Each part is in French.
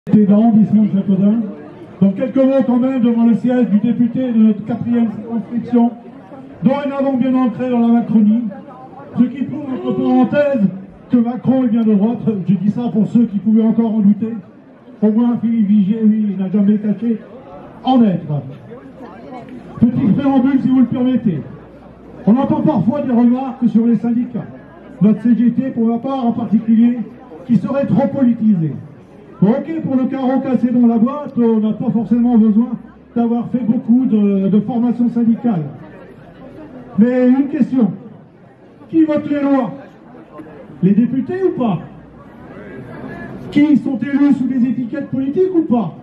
d'arrondissement de Châteaudun. Donc quelques mots quand même devant le siège du député de notre 4e circonscription, dorénavant bien ancré dans la Macronie, ce qui prouve entre parenthèses que Macron est bien de droite. Je dis ça pour ceux qui pouvaient encore en douter. Au moins Philippe Vigier, lui, il n'a jamais caché en être. Petit préambule si vous le permettez. On entend parfois des remarques sur les syndicats. Notre CGT, pour ma part en particulier, qui serait trop politisé. Ok, pour le carreau cassé dans la boîte, on n'a pas forcément besoin d'avoir fait beaucoup de formation syndicale. Mais une question, qui vote les lois? Les députés ou pas? Qui sont élus sous des étiquettes politiques ou pas?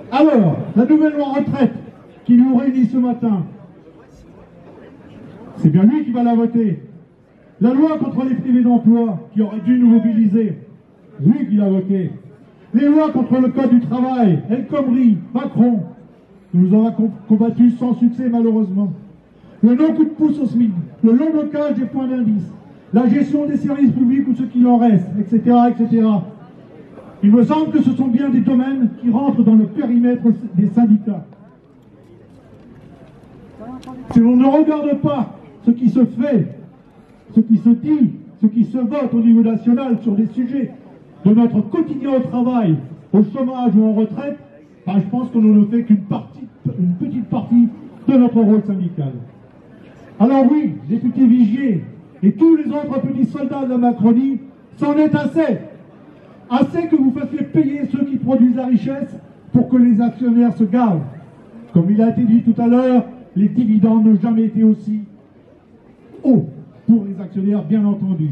Alors, la nouvelle loi retraite qui nous réunit ce matin, c'est bien lui qui va la voter. La loi contre les privés d'emploi, qui aurait dû nous mobiliser, lui qui l'a voté. Les lois contre le code du travail, El Khomri, Macron, nous en a combattu sans succès malheureusement. Le non-coup de pouce au SMIC, le long blocage des points d'indice, la gestion des services publics ou ce qu'il en reste, etc., etc. Il me semble que ce sont bien des domaines qui rentrent dans le périmètre des syndicats. Si l'on ne regarde pas ce qui se fait, ce qui se dit, ce qui se vote au niveau national sur des sujets de notre quotidien au travail, au chômage ou en retraite, ben je pense qu'on ne fait qu'une petite partie de notre rôle syndical. Alors oui, député Vigier et tous les autres petits soldats de la Macronie, c'en est assez. Assez que vous fassiez payer ceux qui produisent la richesse pour que les actionnaires se gavent. Comme il a été dit tout à l'heure, les dividendes n'ont jamais été aussi hauts pour les actionnaires, bien entendu.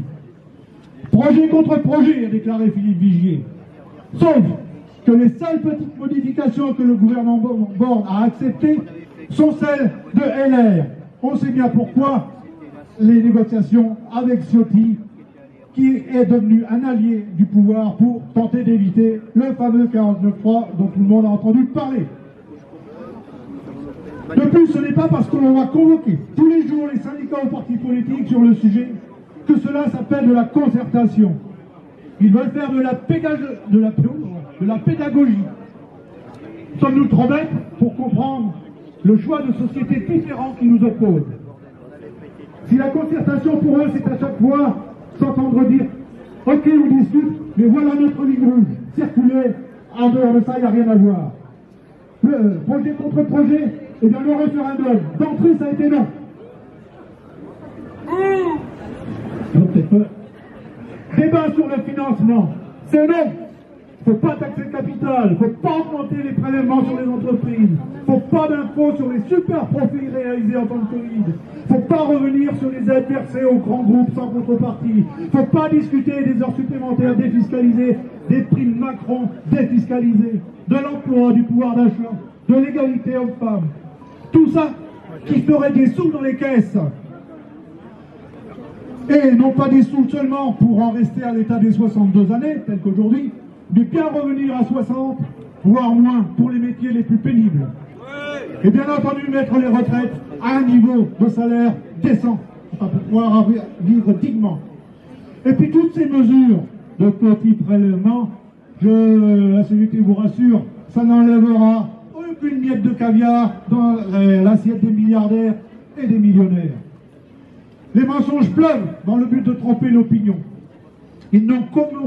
Projet contre projet, a déclaré Philippe Vigier. Sauf que les seules petites modifications que le gouvernement Borne a acceptées sont celles de LR. On sait bien pourquoi les négociations avec Ciotti, qui est devenu un allié du pouvoir pour tenter d'éviter le fameux 49.3 dont tout le monde a entendu parler. De plus, ce n'est pas parce que l'on va convoquer tous les jours les syndicats aux partis politiques sur le sujet que cela s'appelle de la concertation. Ils veulent faire de la pédagogie. Sommes-nous trop bêtes pour comprendre le choix de sociétés différentes qui nous opposent? Si la concertation pour eux, c'est à chaque fois s'entendre dire « Ok, on discute, mais voilà notre ligne rouge, circuler, en dehors de ça, il n'y a rien à voir. » Le projet contre projet, et bien le référendum, d'entrée, ça a été non. Débat sur le financement, c'est non. Il ne faut pas taxer le capital, il ne faut pas augmenter les prélèvements sur les entreprises, il ne faut pas d'impôts sur les super profits réalisés en temps de Covid, il ne faut pas revenir sur les aides versées aux grands groupes sans contrepartie, il ne faut pas discuter des heures supplémentaires défiscalisées, des primes Macron défiscalisées, de l'emploi, du pouvoir d'achat, de l'égalité homme-femme. Tout ça qui ferait des sous dans les caisses. Et non pas des sous seulement pour en rester à l'état des 62 années, tel qu'aujourd'hui, mais bien revenir à 60, voire moins, pour les métiers les plus pénibles. Et bien entendu, mettre les retraites à un niveau de salaire décent, pour pouvoir vivre dignement. Et puis toutes ces mesures de petits prélèvements, la CGT vous rassure, ça n'enlèvera aucune miette de caviar dans l'assiette des milliardaires et des millionnaires. Les mensonges pleuvent dans le but de tromper l'opinion. Ils n'ont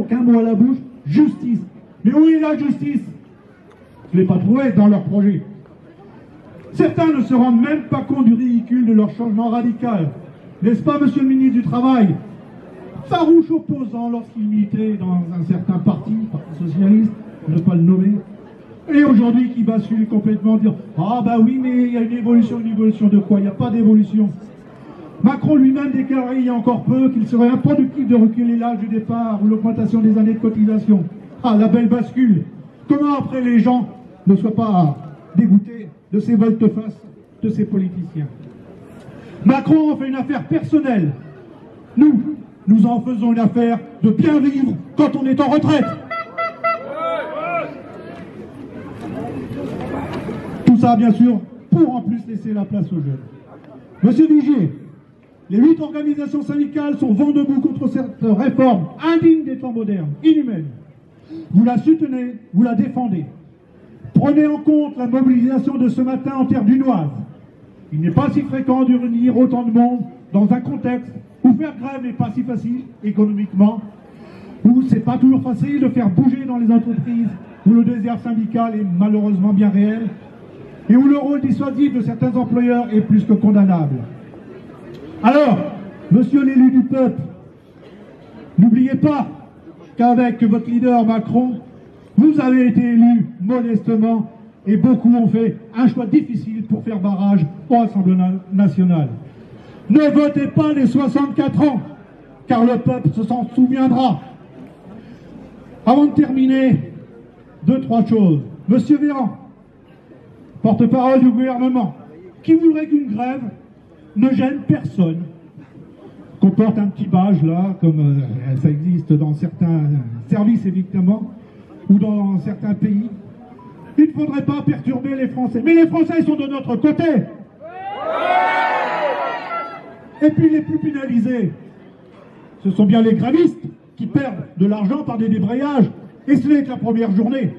qu'un mot à la bouche, justice. Mais où est la justice? Je ne l'ai pas trouvé dans leur projet. Certains ne se rendent même pas compte du ridicule de leur changement radical. N'est-ce pas, monsieur le ministre du Travail? Farouche opposant lorsqu'il militait dans un certain parti socialiste, je ne vais pas le nommer, et aujourd'hui qui bascule complètement, dire « Ah bah oui, mais il y a une évolution de quoi? Il n'y a pas d'évolution. » Macron lui-même déclarait il y a encore peu qu'il serait improductif de reculer l'âge du départ ou l'augmentation des années de cotisation. Ah, la belle bascule. Comment après les gens ne soient pas dégoûtés de ces volte-face de ces politiciens? Macron en fait une affaire personnelle. Nous en faisons une affaire de bien vivre quand on est en retraite. Tout ça, bien sûr, pour en plus laisser la place aux jeunes. Monsieur Vigier, les 8 organisations syndicales sont vent debout contre cette réforme indigne des temps modernes, inhumaine. Vous la soutenez, vous la défendez. Prenez en compte la mobilisation de ce matin en terre dunoise. Il n'est pas si fréquent de réunir autant de monde dans un contexte où faire grève n'est pas si facile économiquement, où c'est pas toujours facile de faire bouger dans les entreprises, où le désert syndical est malheureusement bien réel, et où le rôle dissuasif de certains employeurs est plus que condamnable. Alors, monsieur l'élu du peuple, n'oubliez pas qu'avec votre leader Macron, vous avez été élu modestement et beaucoup ont fait un choix difficile pour faire barrage au Assemblée nationale. Ne votez pas les 64 ans, car le peuple s'en souviendra. Avant de terminer, 2-3 choses. Monsieur Véran, porte-parole du gouvernement, qui voudrait qu'une grève ne gêne personne, qu'on porte un petit badge là, comme ça existe dans certains services évidemment, ou dans certains pays. Il ne faudrait pas perturber les Français. Mais les Français sont de notre côté. Et puis les plus pénalisés, ce sont bien les grévistes qui perdent de l'argent par des débrayages. Et ce n'est que la première journée.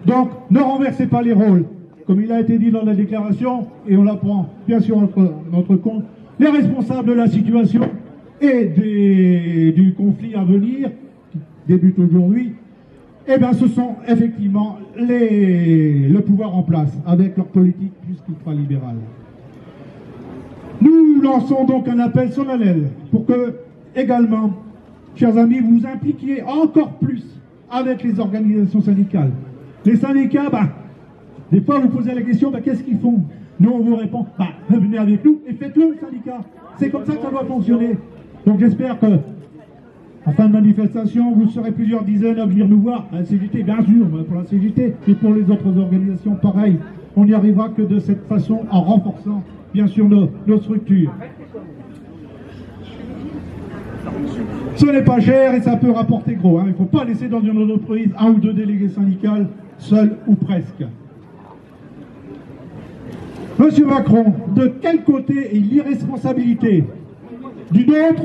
Donc ne renversez pas les rôles. Comme il a été dit dans la déclaration, et on la prend bien sûr notre compte, les responsables de la situation et du conflit à venir, qui débute aujourd'hui, eh bien ce sont effectivement le pouvoir en place, avec leur politique plus qu'ultralibérale. Nous lançons donc un appel solennel pour que, également, chers amis, vous vous impliquiez encore plus avec les organisations syndicales. Les syndicats, des fois vous posez la question, qu'est-ce qu'ils font? Nous on vous répond, venez avec nous et faites-le le syndicat. C'est comme ça que ça doit fonctionner. Donc j'espère que, en fin de manifestation, vous serez plusieurs dizaines à venir nous voir. La CGT, bien sûr, pour la CGT et pour les autres organisations, pareil. On n'y arrivera que de cette façon, en renforçant, bien sûr, nos structures. Ce n'est pas cher et ça peut rapporter gros. Il ne faut pas laisser dans une entreprise 1 ou 2 délégués syndicaux, seuls ou presque. Monsieur Macron, de quel côté est l'irresponsabilité? Du nôtre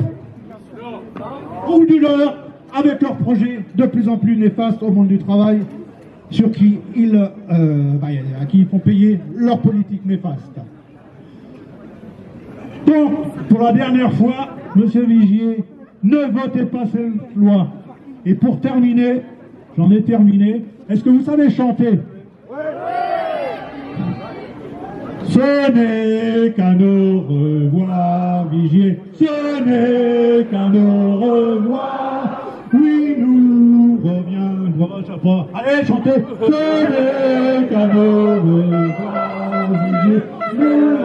ou du leur, avec leurs projets de plus en plus néfastes au monde du travail, sur qui à qui ils font payer leur politique néfaste. Donc, pour la dernière fois, monsieur Vigier, ne votez pas cette loi. Et pour terminer, j'en ai terminé, est-ce que vous savez chanter? Ce n'est qu'un au revoir, Vigier, ce n'est qu'un au revoir, oui, nous reviendrons chaque fois. Allez, chantez! Ce n'est qu'un au revoir, Vigier, nous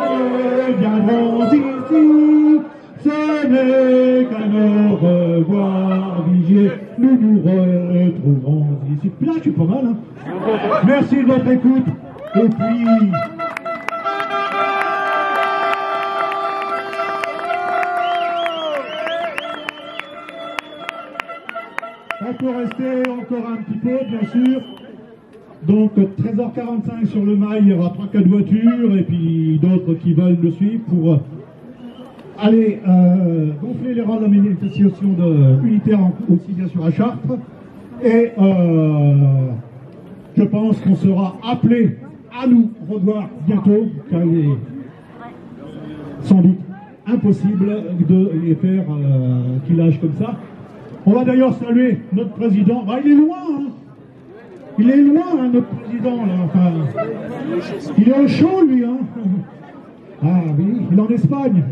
reviendrons ici. Ce n'est qu'un au revoir, Vigier, nous nous retrouverons ici. Là, je suis pas mal, Merci de votre écoute, et puis... On peut rester encore un petit peu, bien sûr. Donc 13h45 sur le mail, il y aura 3-4 voitures et puis d'autres qui veulent le suivre pour aller gonfler les rangs de la manifestation unitaire aussi bien sûr à Chartres. Et je pense qu'on sera appelé à nous revoir bientôt, car il est sans doute impossible de les faire qu'ils lâchent comme ça. On va d'ailleurs saluer notre président. Il est loin, Il est loin, notre président, là. Enfin, il est au chaud, lui, Ah oui, il est en Espagne.